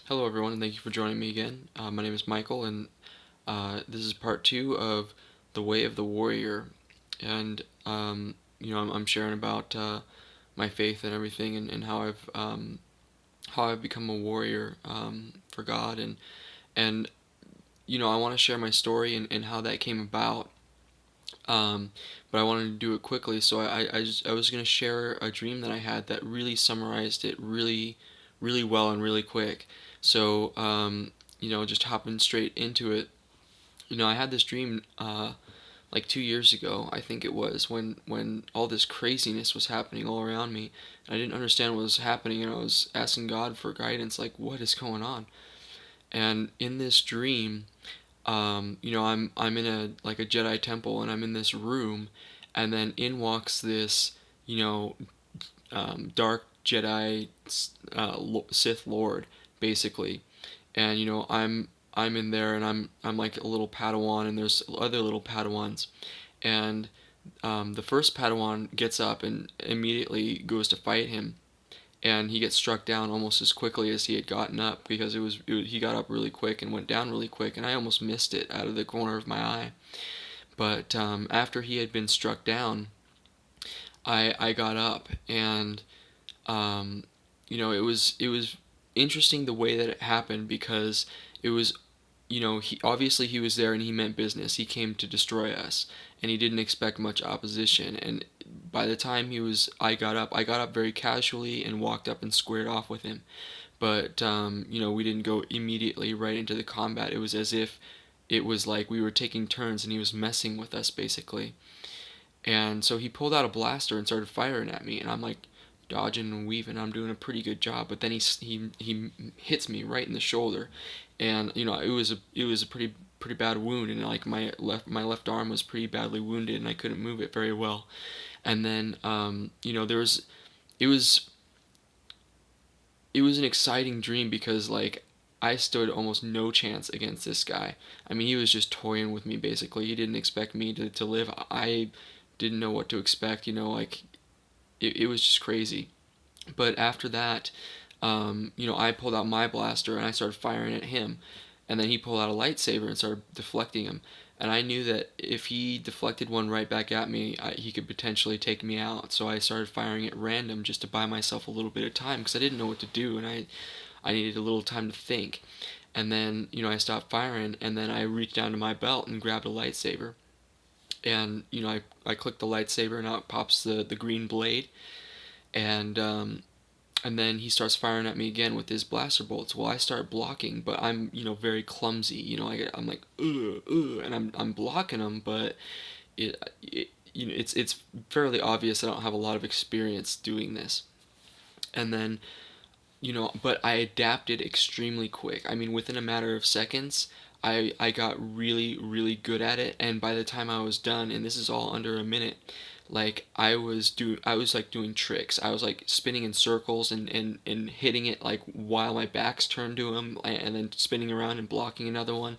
Hello, everyone, and thank you for joining me again. My name is Michael, and this is part two of The Way of the Warrior. And, I'm sharing about my faith and everything, and how I've become a warrior for God. And I want to share my story and how that came about. Um, but I wanted to do it quickly, so I was going to share a dream that I had that really summarized it really, really well and really quick. So, just hopping straight into it. I had this dream like 2 years ago, I think it was, when all this craziness was happening all around me. And I didn't understand what was happening, and I was asking God for guidance, like, what is going on? And in this dream, I'm in a Jedi temple, and I'm in this room, and then in walks this, you know, dark Jedi Sith Lord, basically. And I'm in there, and I'm like a little Padawan, and there's other little Padawans, and the first Padawan gets up and immediately goes to fight him, and he gets struck down almost as quickly as he had gotten up, because he got up really quick and went down really quick, and I almost missed it out of the corner of my eye. But after he had been struck down, I got up, and it was interesting the way that it happened, because it was, he was there and he meant business. He came to destroy us, and he didn't expect much opposition. And by the time I got up very casually and walked up and squared off with him. But we didn't go immediately right into the combat. It was as if it was like we were taking turns, and he was messing with us, basically. And so he pulled out a blaster and started firing at me, and I'm like dodging and weaving. I'm doing a pretty good job, but then he hits me right in the shoulder, and it was a pretty bad wound, and like my left arm was pretty badly wounded, and I couldn't move it very well. And then it was it was an exciting dream, because like I stood almost no chance against this guy. I mean, he was just toying with me, basically. He didn't expect me to live. I didn't know what to expect, like it was just crazy. But after that, I pulled out my blaster and I started firing at him. And then he pulled out a lightsaber and started deflecting him. And I knew that if he deflected one right back at me, he could potentially take me out. So I started firing at random just to buy myself a little bit of time, because I didn't know what to do, and I needed a little time to think. And then, I stopped firing, and then I reached down to my belt and grabbed a lightsaber. And, I clicked the lightsaber, and out pops the green blade. And and then he starts firing at me again with his blaster bolts. Well, I start blocking, but I'm very clumsy. I'm like and I'm blocking him, but it's fairly obvious I don't have a lot of experience doing this. And then but I adapted extremely quick. I mean, within a matter of seconds, I got really, really good at it. And by the time I was done, and this is all under a minute, like I was like doing tricks. I was like spinning in circles, and hitting it like while my back's turned to him, and then spinning around and blocking another one.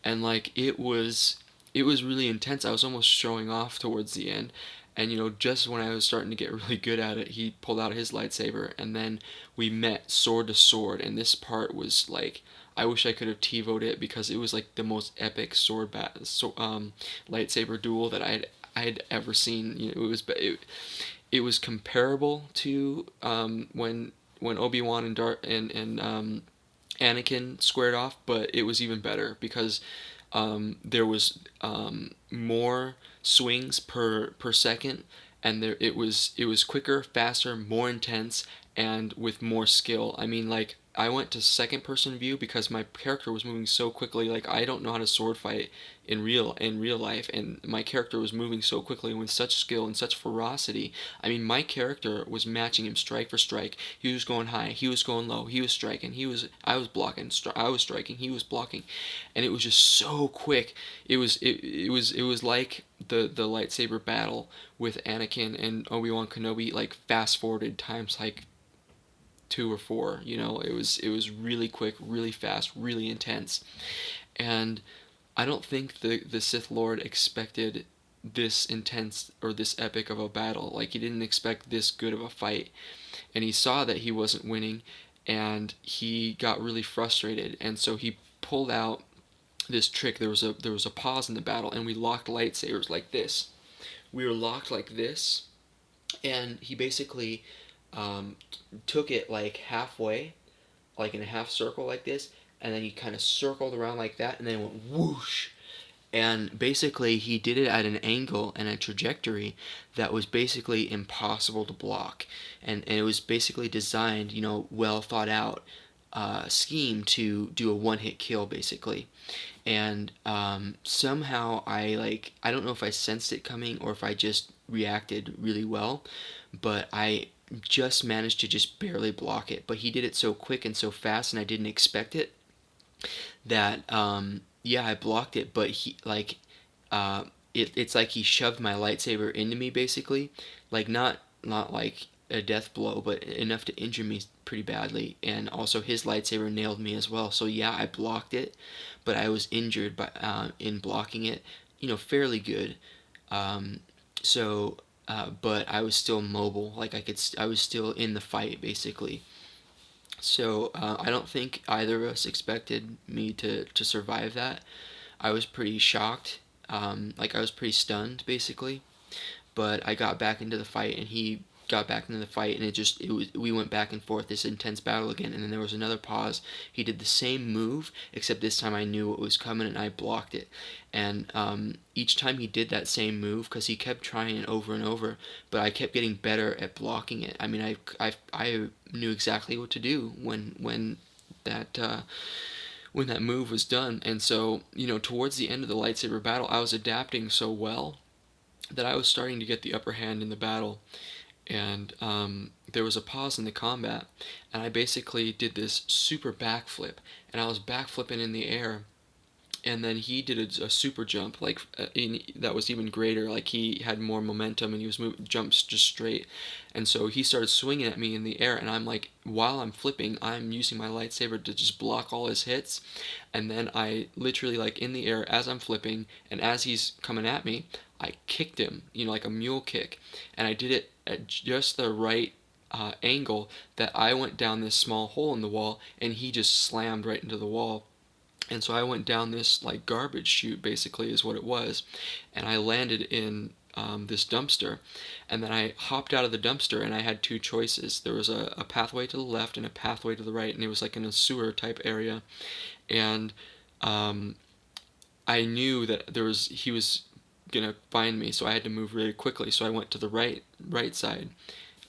And like it was really intense. I was almost showing off towards the end. And just when I was starting to get really good at it, he pulled out his lightsaber, and then we met sword to sword. And this part was like, I wish I could have TiVoed it, because it was like the most epic lightsaber duel that I had ever seen. It was comparable to when Obi-Wan and Anakin squared off, but it was even better, because there was more swings per second, and it was quicker, faster, more intense, and with more skill. I mean, like, I went to second person view because my character was moving so quickly. Like, I don't know how to sword fight in real life, and my character was moving so quickly with such skill and such ferocity. I mean, my character was matching him strike for strike. He was going high, he was going low, he was striking, I was blocking, I was striking, he was blocking, and it was just so quick. It was like the lightsaber battle with Anakin and Obi-Wan Kenobi, like fast forwarded times like two or four. It was really quick, really fast, really intense. And I don't think the Sith Lord expected this intense or this epic of a battle. Like, he didn't expect this good of a fight, and he saw that he wasn't winning, and he got really frustrated, and so he pulled out this trick. There was a pause in the battle, and we locked lightsabers like this. We were locked like this, and he basically um, took it like halfway, like in a half circle like this, and then he kind of circled around like that, and then it went whoosh. And basically, he did it at an angle and a trajectory that was basically impossible to block. And it was basically designed, well thought out scheme to do a one hit kill, basically. And somehow I don't know if I sensed it coming or if I just reacted really well, but I just managed to just barely block it. But he did it so quick and so fast, and I didn't expect it, that yeah, I blocked it. But he like it's like he shoved my lightsaber into me, basically, like not like a death blow, but enough to injure me pretty badly. And also his lightsaber nailed me as well. So yeah, I blocked it, but I was injured by in blocking it, fairly good. Um, so, but I was still mobile. Like I was still in the fight, basically. So I don't think either of us expected me to survive that. I was pretty shocked. Like I was pretty stunned, basically. But I got back into the fight, and he got back into the fight, and we went back and forth, this intense battle again. And then there was another pause. He did the same move, except this time I knew what was coming, and I blocked it. And each time he did that same move, because he kept trying it over and over, but I kept getting better at blocking it. I mean, I knew exactly what to do that when that move was done. And so, towards the end of the lightsaber battle, I was adapting so well that I was starting to get the upper hand in the battle. And there was a pause in the combat, and I basically did this super backflip, and I was backflipping in the air, and then he did a super jump, like that was even greater. Like he had more momentum, and he was moving jumps just straight. And so he started swinging at me in the air, and I'm like, while I'm flipping, I'm using my lightsaber to just block all his hits. And then I literally, like, in the air as I'm flipping and as he's coming at me, I kicked him, like a mule kick, and I did it at just the right angle, that I went down this small hole in the wall, and he just slammed right into the wall. And so I went down this like garbage chute, basically, is what it was, and I landed in this dumpster. And then I hopped out of the dumpster, and I had two choices. There was a pathway to the left and a pathway to the right, and it was like in a sewer type area. And um, I knew that he was gonna find me, so I had to move really quickly. So I went to the right side,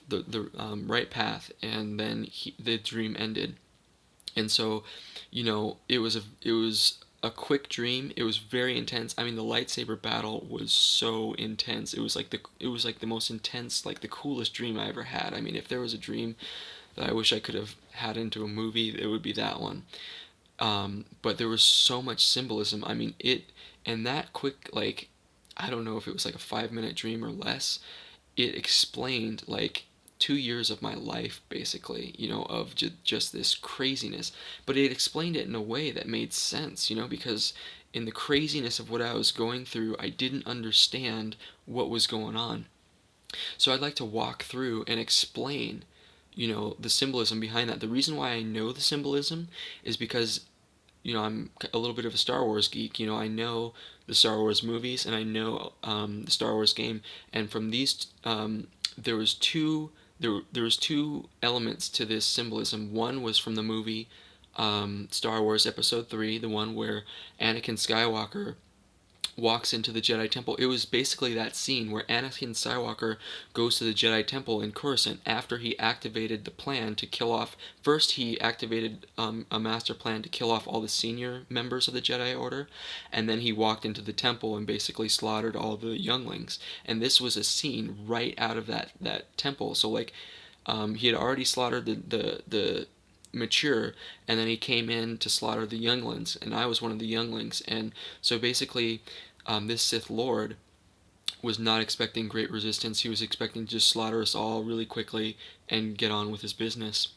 the right path, and then the dream ended. And so, it was a quick dream. It was very intense. I mean, the lightsaber battle was so intense. It was like the most intense, like the coolest dream I ever had. I mean, if there was a dream that I wish I could have had into a movie, it would be that one. But there was so much symbolism. I mean, and that quick, like, I don't know if it was like a 5 minute dream or less. It explained like 2 years of my life, basically, of just this craziness. But it explained it in a way that made sense, because in the craziness of what I was going through, I didn't understand what was going on. So I'd like to walk through and explain, the symbolism behind that. The reason why I know the symbolism is because, I'm a little bit of a Star Wars geek. I know the Star Wars movies, and I know the Star Wars game. And from these, there was two there was two elements to this symbolism. One was from the movie Star Wars Episode 3, the one where Anakin Skywalker walks into the Jedi Temple. It was basically that scene where Anakin Skywalker goes to the Jedi Temple in Coruscant after he activated the plan to kill off. First, he activated a master plan to kill off all the senior members of the Jedi Order, and then he walked into the temple and basically slaughtered all the younglings. And this was a scene right out of that temple. So, like, he had already slaughtered the mature, and then he came in to slaughter the younglings, and I was one of the younglings. And so basically, this Sith Lord was not expecting great resistance. He was expecting to just slaughter us all really quickly and get on with his business.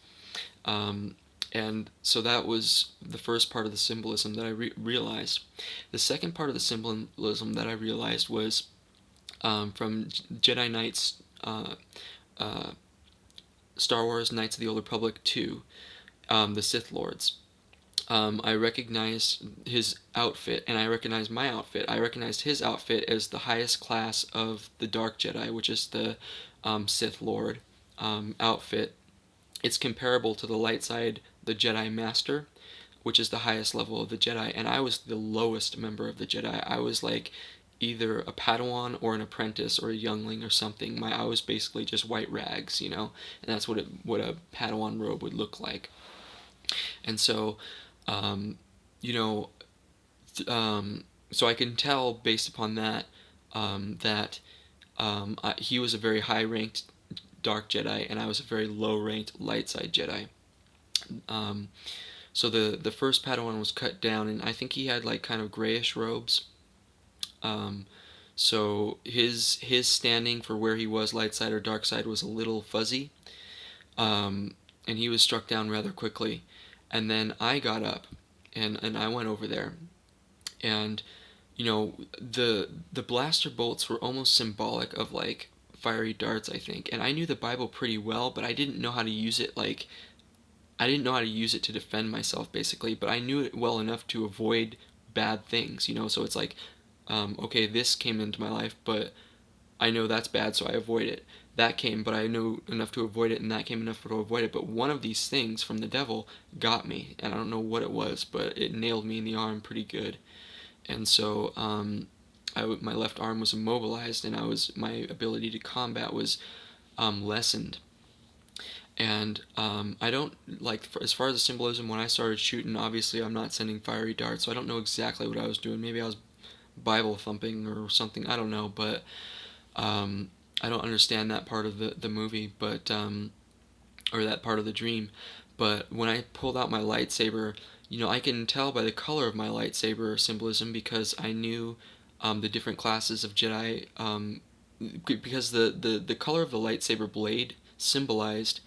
And so that was the first part of the symbolism that I realized. The second part of the symbolism that I realized was from Jedi Knights, Star Wars Knights of the Old Republic 2. the Sith Lords. I recognized his outfit, and I recognized my outfit. I recognized his outfit as the highest class of the Dark Jedi, which is the Sith Lord outfit. It's comparable to the light side, the Jedi Master, which is the highest level of the Jedi, and I was the lowest member of the Jedi. I was like either a Padawan or an apprentice or a youngling or something. I was basically just white rags, and that's what a Padawan robe would look like. And so, um, you know, so I can tell based upon that that he was a very high ranked Dark Jedi, and I was a very low ranked Light Side Jedi. Um, so the first Padawan was cut down, and I think he had like kind of grayish robes. Um, so his standing for where he was, light side or dark side, was a little fuzzy, and he was struck down rather quickly. And then I got up, and I went over there, and the blaster bolts were almost symbolic of like fiery darts, I think. And I knew the Bible pretty well, but I didn't know how to use it like I didn't know how to use it to defend myself, basically, but I knew it well enough to avoid bad things. So it's like, okay, this came into my life, but I know that's bad, so I avoid it. That came, but I know enough to avoid it, and that came enough to avoid it. But one of these things from the devil got me, and I don't know what it was, but it nailed me in the arm pretty good. And so my left arm was immobilized, and my ability to combat was lessened. And I don't like as far as the symbolism. When I started shooting, obviously I'm not sending fiery darts, so I don't know exactly what I was doing. Maybe I was Bible thumping or something. I don't know, but I don't understand that part of the movie, but or that part of the dream. But when I pulled out my lightsaber, I can tell by the color of my lightsaber symbolism because I knew the different classes of Jedi. Because the color of the lightsaber blade symbolized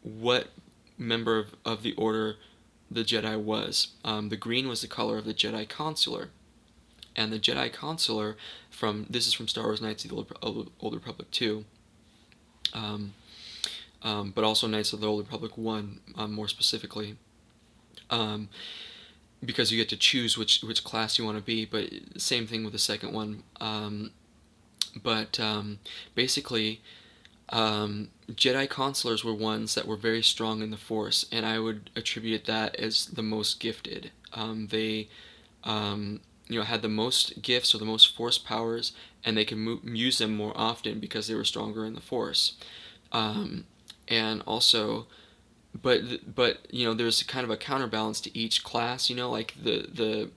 what member of the order the Jedi was. The green was the color of the Jedi Consular, and the Jedi Consular this is from Star Wars Knights of the Old Republic 2, but also Knights of the Old Republic 1, more specifically, because you get to choose which class you want to be. But same thing with the second one. But basically, Jedi Consulars were ones that were very strong in the Force, and I would attribute that as the most gifted. They had the most gifts or the most Force powers, and they could use them more often because they were stronger in the Force. And also, but there's kind of a counterbalance to each class. Like the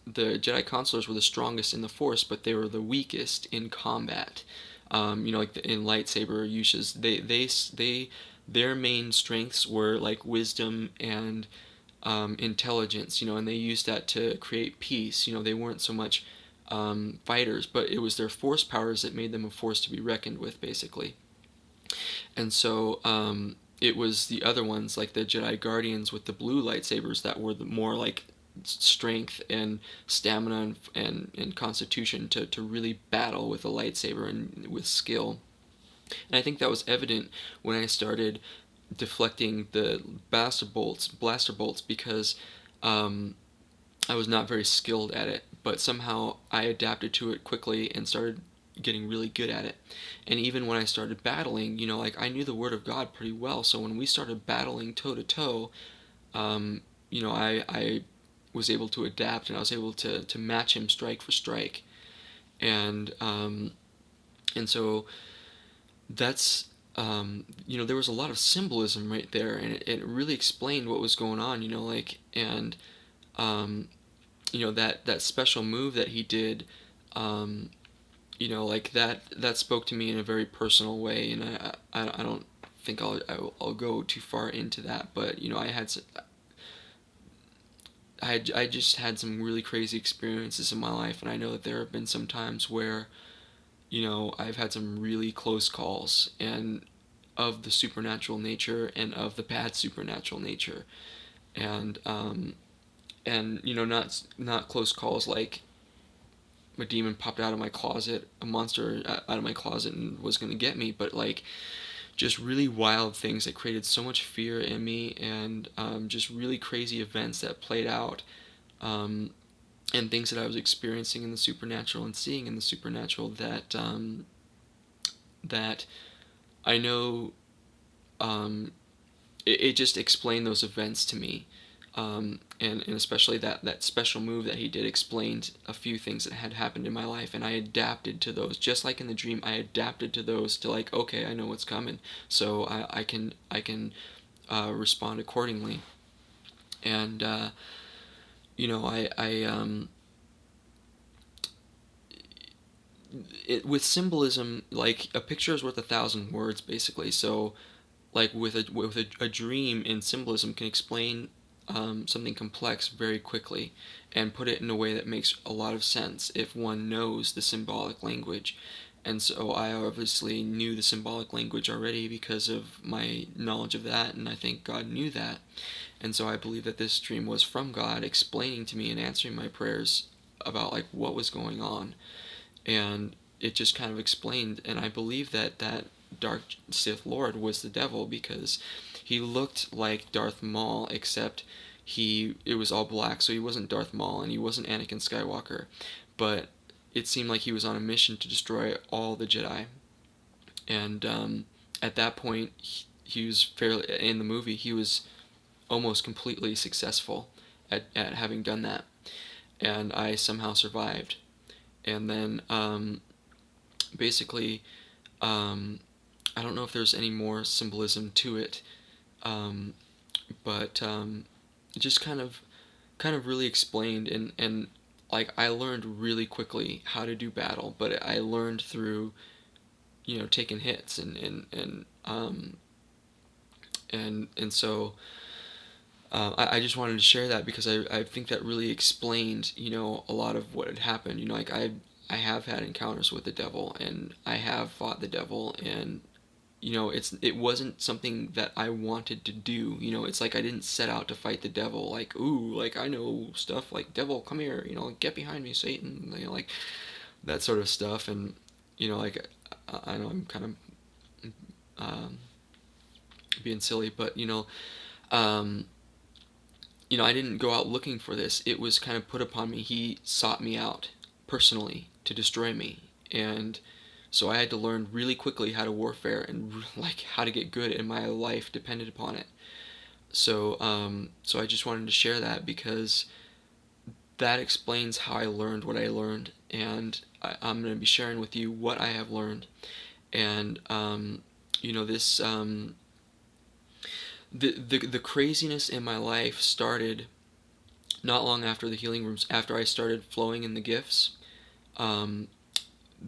Jedi Consulars were the strongest in the Force, but they were the weakest in combat. Like in lightsaber uses, their main strengths were like wisdom and intelligence, and they used that to create peace. They weren't so much fighters, but it was their force powers that made them a force to be reckoned with, basically. And so it was the other ones, like the Jedi Guardians with the blue lightsabers, that were the more like strength and stamina and constitution to really battle with a lightsaber and with skill. And I think that was evident when I started deflecting the blaster bolts because I was not very skilled at it, but somehow I adapted to it quickly and started getting really good at it. And even when I started battling, like I knew the Word of God pretty well, so when we started battling toe to toe, I was able to adapt, and I was able to match him strike for strike. And so that's there was a lot of symbolism right there, and it really explained what was going on. That special move that he did, like that spoke to me in a very personal way, and I don't think I'll go too far into that, but I just had some really crazy experiences in my life, and I know that there have been some times where, I've had some really close calls, and of the supernatural nature and of the bad supernatural nature, and not close calls like a demon popped out of my closet, a monster out of my closet and was gonna get me, but like just really wild things that created so much fear in me, and just really crazy events that played out, um, and things that I was experiencing in the supernatural and seeing in the supernatural that I know, um, it just explained those events to me. And especially that special move that he did explained a few things that had happened in my life, and I adapted to those. Just like in the dream, I adapted to those to, like, okay, I know what's coming, so I can respond accordingly. And I with symbolism, like, a picture is worth 1,000 words, basically. So, like, with a dream in symbolism can explain something complex very quickly, and put it in a way that makes a lot of sense if one knows the symbolic language. And so I obviously knew the symbolic language already because of my knowledge of that, and I think God knew that. And so I believe that this dream was from God explaining to me and answering my prayers about, like, what was going on. And it just kind of explained, and I believe that that dark Sith Lord was the devil, because he looked like Darth Maul, except it was all black, so he wasn't Darth Maul and he wasn't Anakin Skywalker, but it seemed like he was on a mission to destroy all the Jedi. And at that point, he was fairly, in the movie, he was almost completely successful at having done that, and I somehow survived. And then basically, um, I don't know if there's any more symbolism to it, um, but it just kind of really explained, and like, I learned really quickly how to do battle, but I learned through, taking hits, and so I just wanted to share that because I think that really explained, a lot of what had happened. Like, I have had encounters with the devil, and I have fought the devil, and it wasn't something that I wanted to do. It's like I didn't set out to fight the devil. Like, ooh, like, I know stuff, like, devil, come here, get behind me, Satan, like that sort of stuff. And like, I know I'm kind of being silly, but um, I didn't go out looking for this. It was kind of put upon me. He sought me out personally to destroy me, and so I had to learn really quickly how to warfare, and like, how to get good, and my life depended upon it. So I just wanted to share that because that explains how I learned what I learned, and I'm going to be sharing with you what I have learned. And this the craziness in my life started not long after the healing rooms, after I started flowing in the gifts. Um,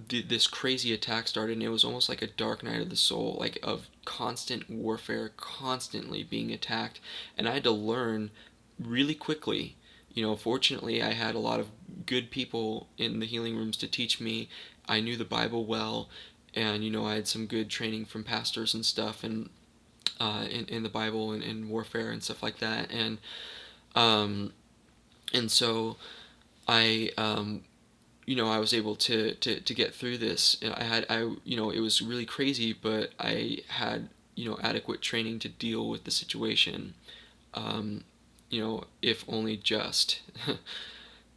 this crazy attack started, and it was almost like a dark night of the soul, like, of constant warfare, constantly being attacked. And I had to learn really quickly. Fortunately, I had a lot of good people in the healing rooms to teach me. I knew the Bible well, and I had some good training from pastors and stuff, and in the Bible, and in warfare and stuff like that. Um, and so I I was able to get through this. And it was really crazy, but I had, adequate training to deal with the situation, if only just.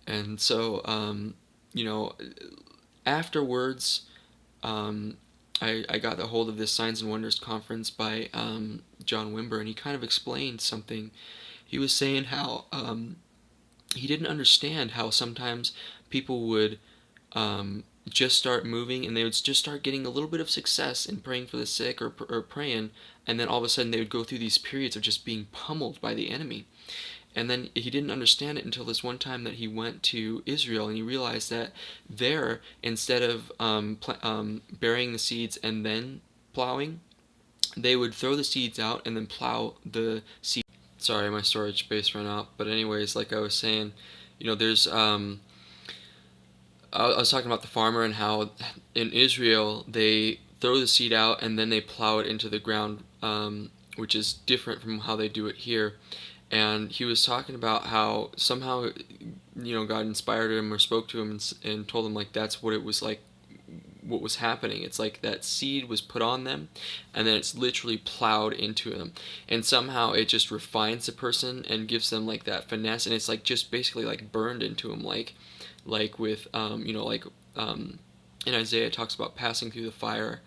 And so, you know, afterwards, I got a hold of this Signs and Wonders conference by John Wimber, and he kind of explained something. He was saying how he didn't understand how sometimes people would just start moving, and they would just start getting a little bit of success in praying for the sick, or praying, and then all of a sudden they would go through these periods of just being pummeled by the enemy. And then he didn't understand it until this one time that he went to Israel, and he realized that there, instead of burying the seeds and then plowing, they would throw the seeds out and then plow the seed. Sorry, my storage space ran out. But anyways, like I was saying, there's I was talking about the farmer, and how in Israel they throw the seed out and then they plow it into the ground, which is different from how they do it here. And he was talking about how somehow, God inspired him or spoke to him, and told him, like, that's what it was like what was happening. It's like that seed was put on them, and then it's literally plowed into them, and somehow it just refines the person and gives them like that finesse, and it's like just basically like burned into them, like with in Isaiah it talks about passing through the fire,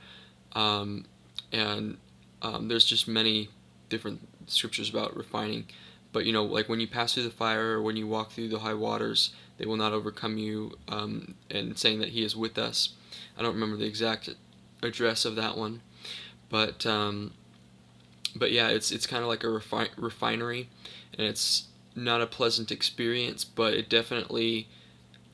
um, and there's just many different scriptures about refining. But like when you pass through the fire, or when you walk through the high waters, they will not overcome you. And saying that He is with us. I don't remember the exact address of that one, but yeah, it's kind of like a refinery, and it's not a pleasant experience, but it definitely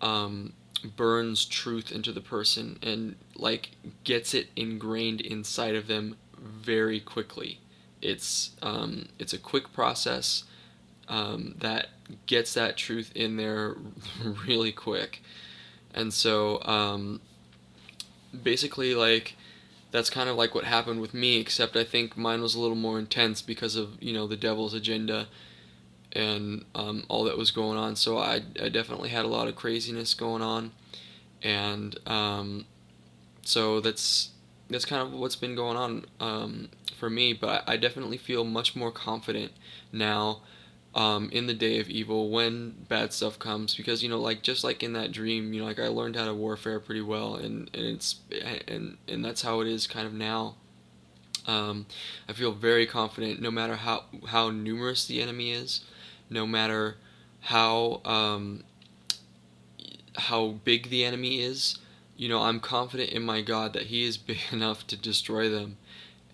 um, burns truth into the person and like gets it ingrained inside of them very quickly. It's a quick process that gets that truth in there really quick, and so basically like that's kind of like what happened with me, except I think mine was a little more intense because of the devil's agenda and all that was going on. So I definitely had a lot of craziness going on, and so that's kind of what's been going on for me. But I definitely feel much more confident now in the day of evil when bad stuff comes, because like just like in that dream, like I learned how to warfare pretty well, and that's how it is kind of now. I feel very confident no matter how numerous the enemy is, no matter how big the enemy is. I'm confident in my God that He is big enough to destroy them,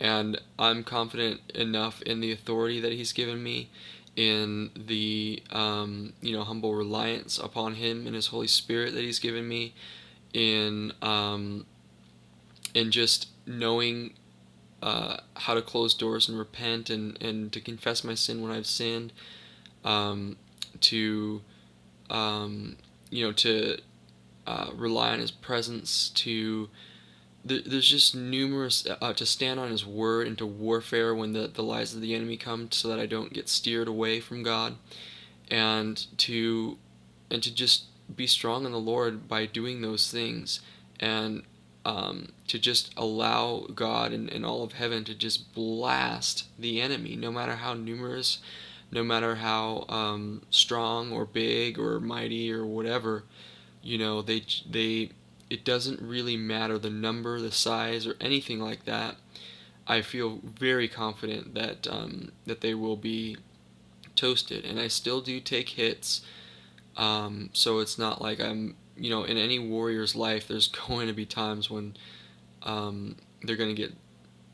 and I'm confident enough in the authority that He's given me, in the humble reliance upon Him and His Holy Spirit that He's given me, in just knowing how to close doors and repent, and to confess my sin when I've sinned, to to rely on His presence, there's just numerous, to stand on His word, and to warfare when the lies of the enemy come, so that I don't get steered away from God, and to just be strong in the Lord by doing those things, and to just allow God and all of heaven to just blast the enemy, no matter how numerous, no matter how strong or big or mighty or whatever. They it doesn't really matter the number, the size, or anything like that. I feel very confident that they will be toasted, and I still do take hits. So it's not like I'm, in any warrior's life, there's going to be times when they're going to get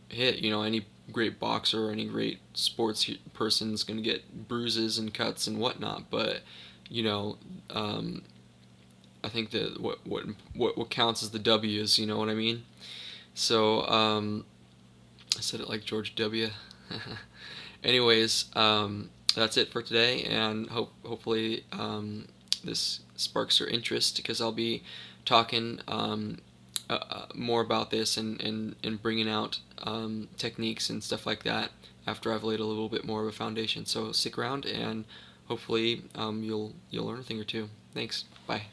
hit. Any great boxer or any great sports person is going to get bruises and cuts and whatnot. But you know, I think that what counts is the W's. You know what I mean? So I said it like George W. Anyways, that's it for today, and hopefully this sparks your interest, because I'll be talking more about this, and bringing out techniques and stuff like that after I've laid a little bit more of a foundation. So stick around, and hopefully you'll learn a thing or two. Thanks. Bye.